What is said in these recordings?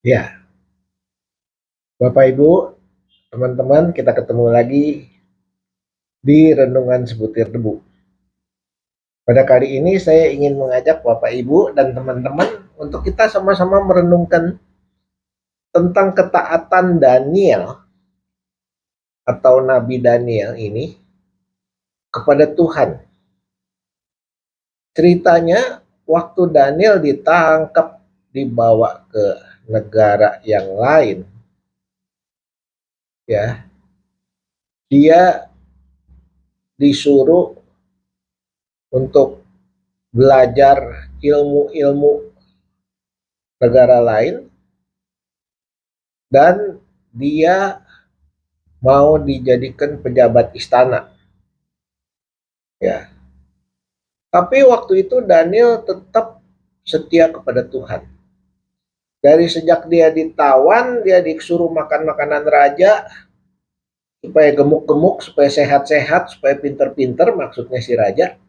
Ya, Bapak Ibu, teman-teman, kita ketemu lagi di Renungan Sebutir Debu. Pada kali ini saya ingin mengajak Bapak Ibu dan teman-teman untuk kita sama-sama merenungkan tentang ketaatan Daniel atau Nabi Daniel ini kepada Tuhan. Ceritanya waktu Daniel ditangkap dibawa ke negara yang lain, ya, dia disuruh untuk belajar ilmu-ilmu negara lain, dan dia mau dijadikan pejabat istana, ya. Tapi waktu itu Daniel tetap setia kepada Tuhan. Dari sejak dia ditawan, dia disuruh makan makanan raja supaya gemuk-gemuk, supaya sehat-sehat, supaya pinter-pinter, maksudnya si raja.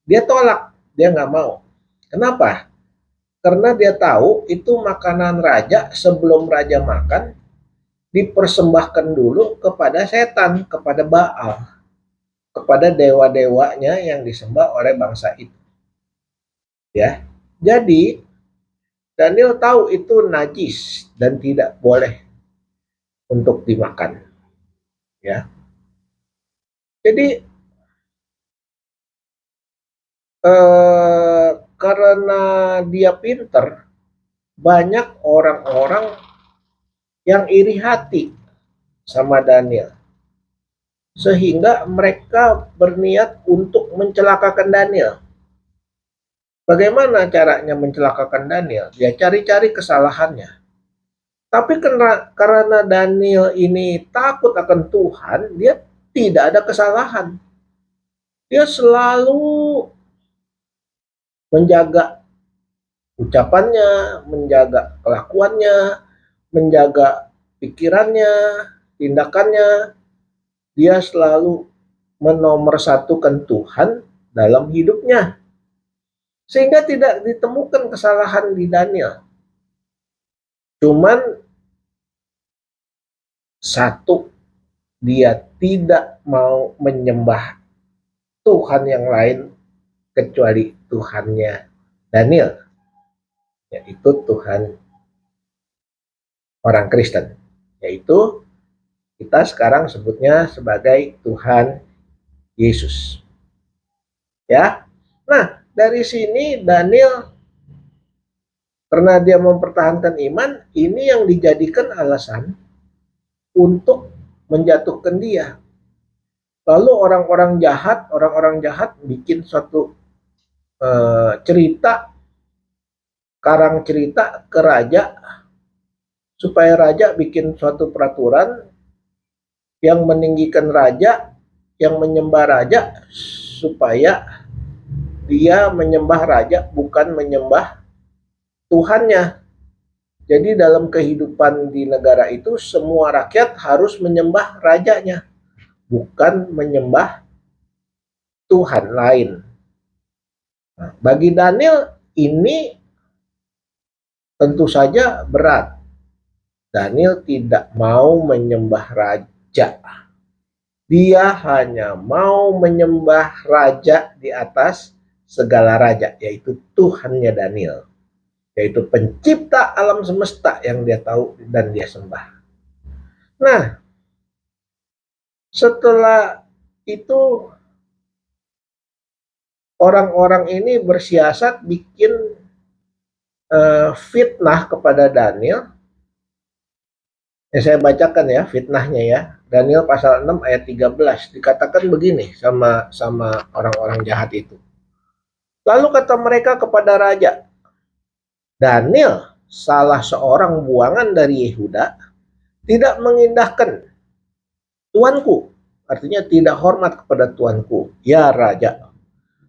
Dia tolak, dia nggak mau. Kenapa? Karena dia tahu itu makanan raja, sebelum raja makan dipersembahkan dulu kepada setan, kepada Baal, kepada dewa-dewanya yang disembah oleh bangsa itu, ya. Jadi Daniel tahu itu najis dan tidak boleh untuk dimakan, ya. Jadi karena dia pinter, banyak orang-orang yang iri hati sama Daniel, sehingga mereka berniat untuk mencelakakan Daniel. Bagaimana caranya mencelakakan Daniel? Dia cari-cari kesalahannya. Tapi karena Daniel ini takut akan Tuhan, dia tidak ada kesalahan. Dia selalu menjaga ucapannya, menjaga kelakuannya, menjaga pikirannya, tindakannya. Dia selalu menomorsatukan Tuhan dalam hidupnya. Sehingga tidak ditemukan kesalahan di Daniel. Cuman satu, dia tidak mau menyembah Tuhan yang lain kecuali Tuhannya Daniel, yaitu Tuhan orang Kristen, yaitu kita sekarang sebutnya sebagai Tuhan Yesus, ya. Nah, dari sini Daniel, karena dia mempertahankan iman, ini yang dijadikan alasan untuk menjatuhkan dia. Lalu orang-orang jahat bikin suatu cerita, karang cerita ke raja, supaya raja bikin suatu peraturan yang meninggikan raja, yang menyembah raja, supaya dia menyembah raja, bukan menyembah Tuhannya. Jadi dalam kehidupan di negara itu, semua rakyat harus menyembah rajanya, bukan menyembah Tuhan lain. Nah, bagi Daniel ini tentu saja berat. Daniel tidak mau menyembah raja. Dia hanya mau menyembah raja di atas segala raja, yaitu Tuhannya Daniel, yaitu pencipta alam semesta yang dia tahu dan dia sembah. Nah, setelah itu orang-orang ini bersiasat bikin fitnah kepada Daniel. Saya bacakan ya fitnahnya ya. Daniel pasal 6 ayat 13 dikatakan begini sama orang-orang jahat itu. Lalu kata mereka kepada raja, Daniel, salah seorang buangan dari Yehuda, tidak mengindahkan tuanku, artinya tidak hormat kepada tuanku, ya raja,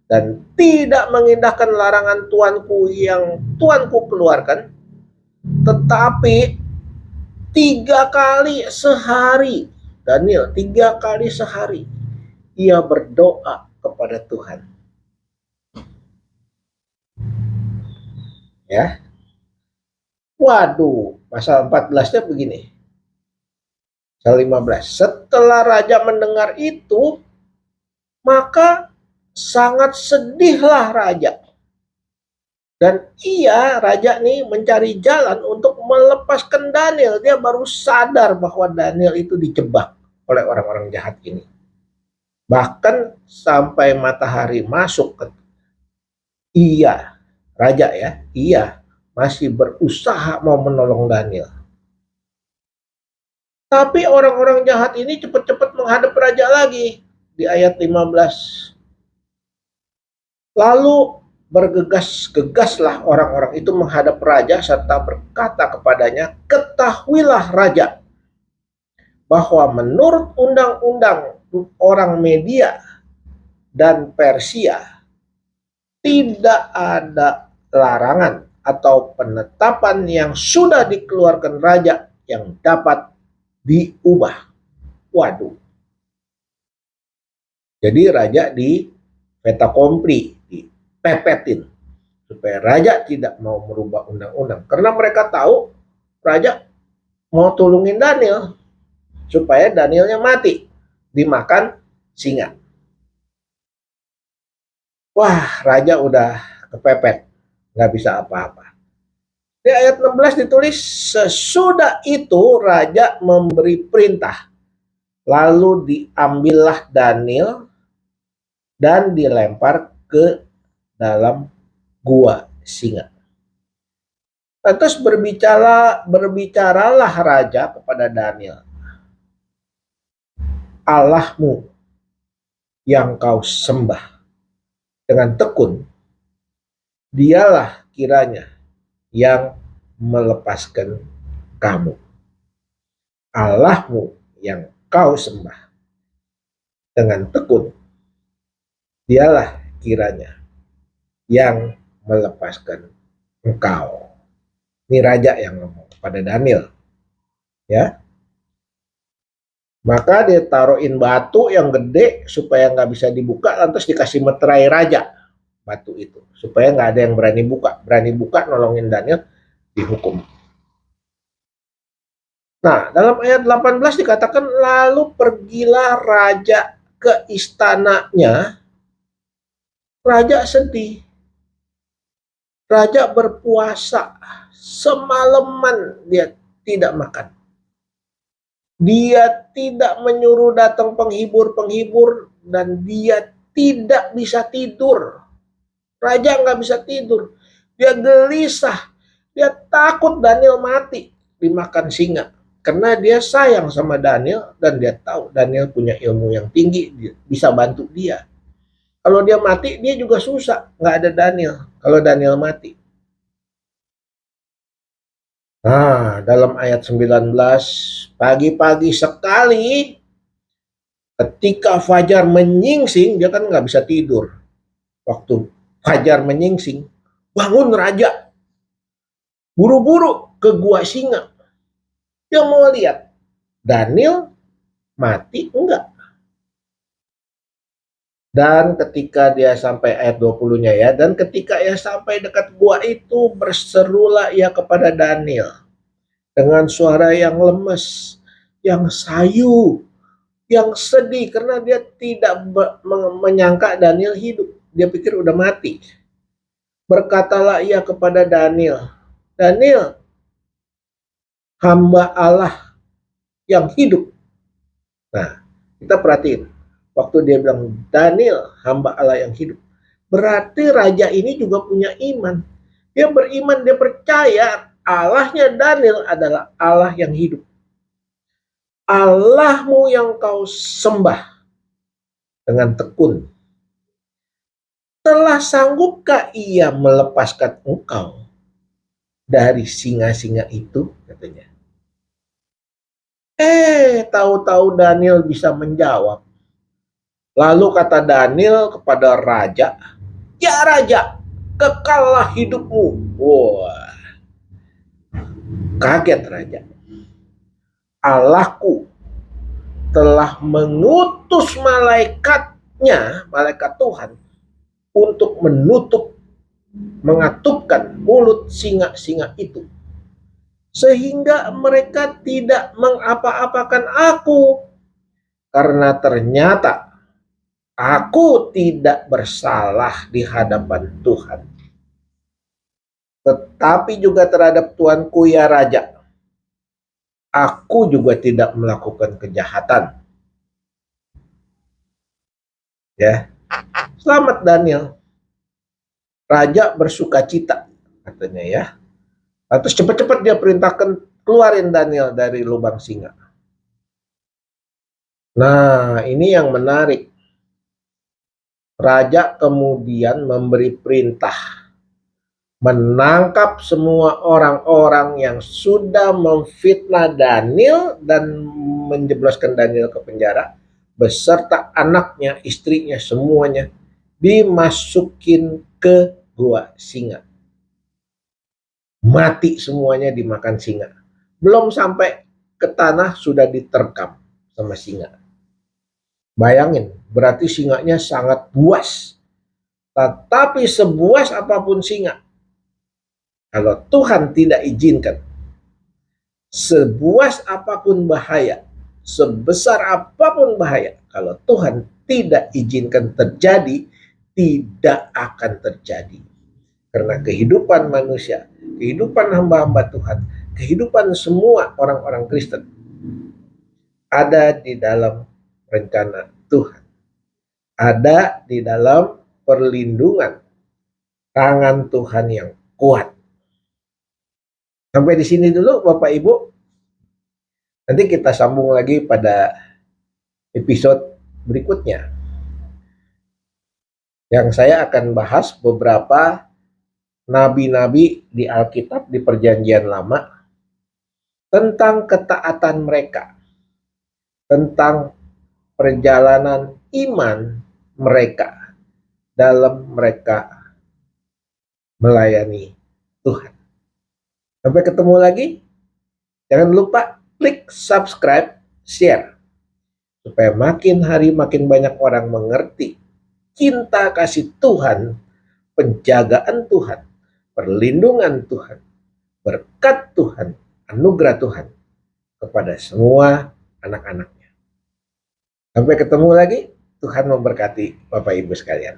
dan tidak mengindahkan larangan tuanku yang tuanku keluarkan, tetapi 3 kali sehari, Daniel 3 kali sehari, ia berdoa kepada Tuhan. Ya, Waduh, pasal 14-nya begini. Pasal 15. Setelah raja mendengar itu, maka sangat sedihlah raja. Dan raja nih mencari jalan untuk melepaskan Daniel. Dia baru sadar bahwa Daniel itu dijebak oleh orang-orang jahat ini. Bahkan sampai matahari masuk ke raja masih berusaha mau menolong Daniel. Tapi orang-orang jahat ini cepat-cepat menghadap raja lagi di ayat 15. Lalu bergegas-gegaslah orang-orang itu menghadap raja serta berkata kepadanya, "Ketahuilah raja, bahwa menurut undang-undang orang Media dan Persia tidak ada larangan atau penetapan yang sudah dikeluarkan raja yang dapat diubah." Waduh. Jadi raja di fait accompli, dipepetin supaya raja tidak mau merubah undang-undang. Karena mereka tahu raja mau tulungin Daniel supaya Danielnya mati dimakan singa. Wah, raja udah kepepet, nggak bisa apa-apa. Di ayat 16 ditulis, sesudah itu raja memberi perintah, lalu diambillah Daniel dan dilempar ke dalam gua singa. Lantas berbicaralah raja kepada Daniel, Allahmu yang kau sembah dengan tekun, dialah kiranya yang melepaskan kamu. Allahmu yang kau sembah dengan tekun, dialah kiranya yang melepaskan engkau. Ini raja yang ngomong pada Daniel. Ya. Maka dia taruhin batu yang gede supaya nggak bisa dibuka, lantas dikasih meterai raja batu itu supaya nggak ada yang berani buka nolongin Daniel, dihukum. Nah, dalam ayat 18 dikatakan, lalu pergilah raja ke istananya. Raja sedih. Raja berpuasa semalaman, dia tidak makan. Dia tidak menyuruh datang penghibur-penghibur dan dia tidak bisa tidur. Raja nggak bisa tidur. Dia gelisah. Dia takut Daniel mati dimakan singa. Karena dia sayang sama Daniel dan dia tahu Daniel punya ilmu yang tinggi, bisa bantu dia. Kalau dia mati, dia juga susah. Nggak ada Daniel kalau Daniel mati. Nah, dalam ayat 19, pagi-pagi sekali, ketika fajar menyingsing, dia kan nggak bisa tidur. Waktu fajar menyingsing, bangun raja. Buru-buru ke gua singa. Dia mau lihat Daniel mati enggak. Dan ketika dia sampai ayat 20-nya ya, dan ketika ia sampai dekat gua itu, berserulah ia kepada Daniel dengan suara yang lemes, yang sayu, yang sedih karena dia tidak menyangka Daniel hidup. Dia pikir udah mati. Berkatalah ia kepada Daniel, Daniel, hamba Allah yang hidup. Nah, kita perhatiin. Waktu dia bilang, Daniel, hamba Allah yang hidup. Berarti raja ini juga punya iman. Dia beriman, dia percaya Allahnya Daniel adalah Allah yang hidup. Allahmu yang kau sembah dengan tekun. Telah sanggupkah ia melepaskan engkau dari singa-singa itu, katanya. Tahu-tahu Daniel bisa menjawab. Lalu kata Daniel kepada raja, ya raja, kekallah hidupmu. Wah, kaget raja. Allahku telah mengutus malaikatnya, malaikat Tuhan, untuk mengatupkan mulut singa-singa itu. sehingga mereka tidak mengapa-apakan aku, karena ternyata aku tidak bersalah di hadapan Tuhan. Tetapi juga terhadap Tuanku ya Raja, aku juga tidak melakukan kejahatan. Ya, selamat Daniel. Raja bersuka cita, katanya ya. Terus cepat-cepat dia perintahkan keluarin Daniel dari lubang singa. Nah, ini yang menarik. Raja kemudian memberi perintah menangkap semua orang-orang yang sudah memfitnah Daniel dan menjebloskan Daniel ke penjara, beserta anaknya, istrinya, semuanya dimasukin ke gua singa. Mati semuanya dimakan singa. Belum sampai ke tanah sudah diterkam sama singa. Bayangin, berarti singanya sangat buas. Tetapi sebuas apapun singa, kalau Tuhan tidak izinkan, sebuas apapun bahaya, sebesar apapun bahaya, kalau Tuhan tidak izinkan terjadi, tidak akan terjadi. Karena kehidupan manusia, kehidupan hamba-hamba Tuhan, kehidupan semua orang-orang Kristen ada di dalam rencana Tuhan. Ada di dalam perlindungan tangan Tuhan yang kuat. Sampai di sini dulu Bapak Ibu. Nanti kita sambung lagi pada episode berikutnya. Yang saya akan bahas beberapa nabi-nabi di Alkitab di Perjanjian Lama tentang ketaatan mereka, tentang perjalanan iman mereka dalam mereka melayani Tuhan. Sampai ketemu lagi. Jangan lupa klik subscribe, share, supaya makin hari makin banyak orang mengerti cinta kasih Tuhan, penjagaan Tuhan, perlindungan Tuhan, berkat Tuhan, anugerah Tuhan kepada semua anak-anaknya. Sampai ketemu lagi, Tuhan memberkati Bapak Ibu sekalian.